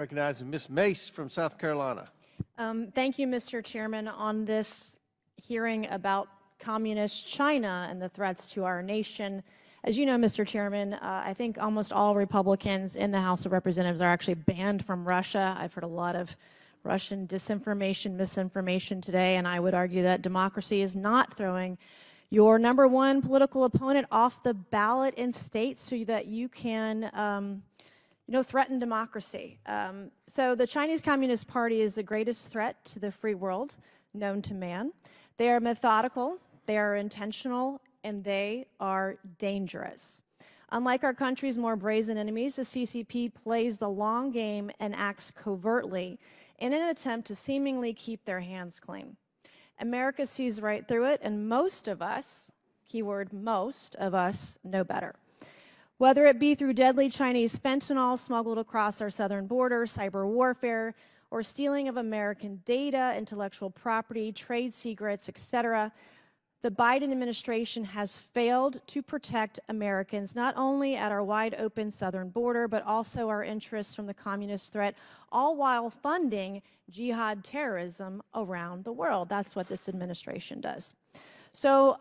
Recognizing Ms. Mace from South Carolina. Thank you, Mr. Chairman. On this hearing about communist China and the threats to our nation, as you know, Mr. Chairman, I think almost all Republicans in the House of Representatives are actually banned from Russia. I've heard a lot of Russian disinformation, misinformation today, and I would argue that democracy is not throwing your number one political opponent off the ballot in states so that you can threaten democracy. So the Chinese Communist Party is the greatest threat to the free world known to man. They are methodical, they are intentional, and they are dangerous. Unlike our country's more brazen enemies, the CCP plays the long game and acts covertly in an attempt to seemingly keep their hands clean. America sees right through it, and most of us, keyword most of us, know better. Whether it be through deadly Chinese fentanyl smuggled across our southern border, cyber warfare, or stealing of American data, intellectual property, trade secrets, etc., the Biden administration has failed to protect Americans, not only at our wide open southern border, but also our interests from the communist threat, all while funding jihad terrorism around the world. That's what this administration does. So,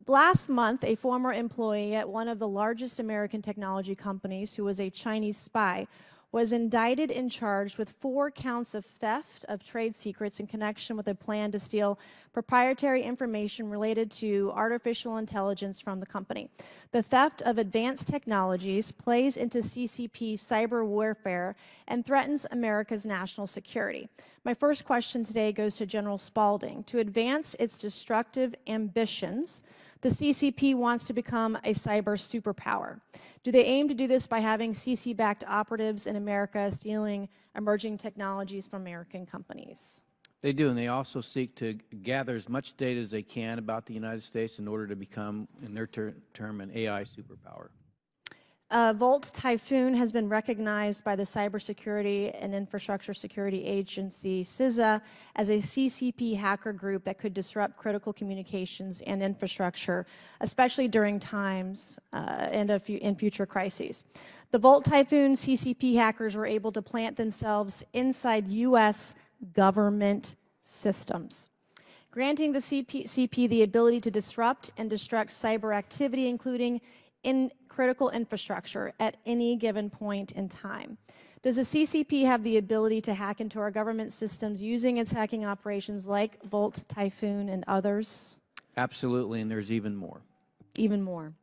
last month, a former employee at one of the largest American technology companies who was a Chinese spy was indicted and charged with 4 counts of theft of trade secrets in connection with a plan to steal proprietary information related to artificial intelligence from the company. The theft of advanced technologies plays into CCP's cyber warfare and threatens America's national security. My first question today goes to General Spalding. To advance its destructive ambitions, the CCP wants to become a cyber superpower. Do they aim to do this by having CC-backed operatives in America stealing emerging technologies from American companies? They do, and they also seek to gather as much data as they can about the United States in order to become, in their term, an AI superpower. Volt Typhoon has been recognized by the Cybersecurity and Infrastructure Security Agency, CISA, as a CCP hacker group that could disrupt critical communications and infrastructure, especially during times in future crises. The Volt Typhoon CCP hackers were able to plant themselves inside U.S. government systems, granting the CP the ability to disrupt and destruct cyber activity, including in critical infrastructure at any given point in time. Does the CCP have the ability to hack into our government systems using its hacking operations like Volt Typhoon and others? Absolutely, and there's even more. Even more.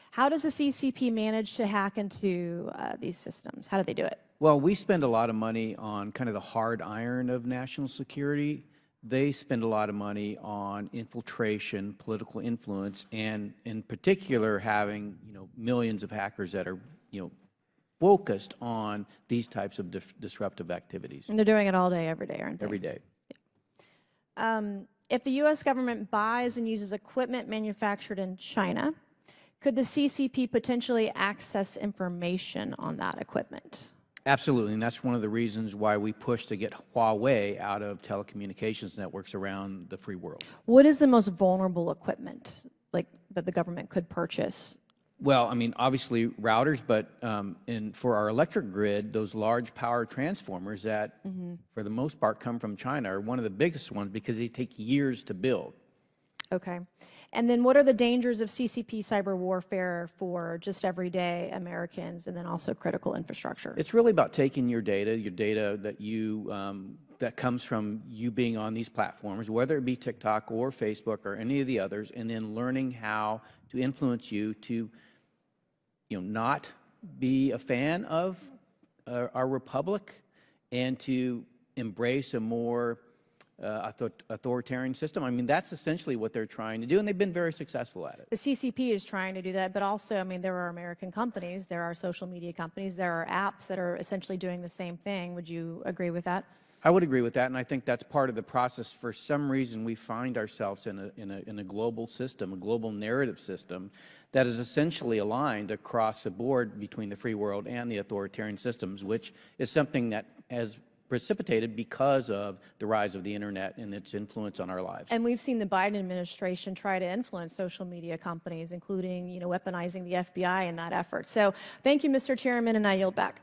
How does the CCP manage to hack into these systems? How do they do it? Well, we spend a lot of money on kind of the hard iron of national security. They spend a lot of money on infiltration, political influence, and in particular having millions of hackers that are focused on these types of disruptive activities. And they're doing it all day, every day, aren't they? Every day. Yeah. If the U.S. government buys and uses equipment manufactured in China, could the CCP potentially access information on that equipment? Absolutely, and that's one of the reasons why we push to get Huawei out of telecommunications networks around the free world. What is the most vulnerable equipment that the government could purchase? Well, I mean, obviously routers, but for our electric grid, those large power transformers that, for the most part, come from China are one of the biggest ones because they take years to build. Okay. And then what are the dangers of CCP cyber warfare for just everyday Americans and then also critical infrastructure? It's really about taking your data that you that comes from you being on these platforms, whether it be TikTok or Facebook or any of the others, and then learning how to influence you to not be a fan of our republic and to embrace a more authoritarian system. I mean, that's essentially what they're trying to do, and they've been very successful at it. The CCP is trying to do that, but also, I mean, there are American companies, there are social media companies, there are apps that are essentially doing the same thing. Would you agree with that? I would agree with that, and I think that's part of the process. For some reason, we find ourselves in a global system, a global narrative system, that is essentially aligned across the board between the free world and the authoritarian systems, which is something that has precipitated because of the rise of the internet and its influence on our lives. And we've seen the Biden administration try to influence social media companies, including, weaponizing the FBI in that effort. So thank you, Mr. Chairman, and I yield back.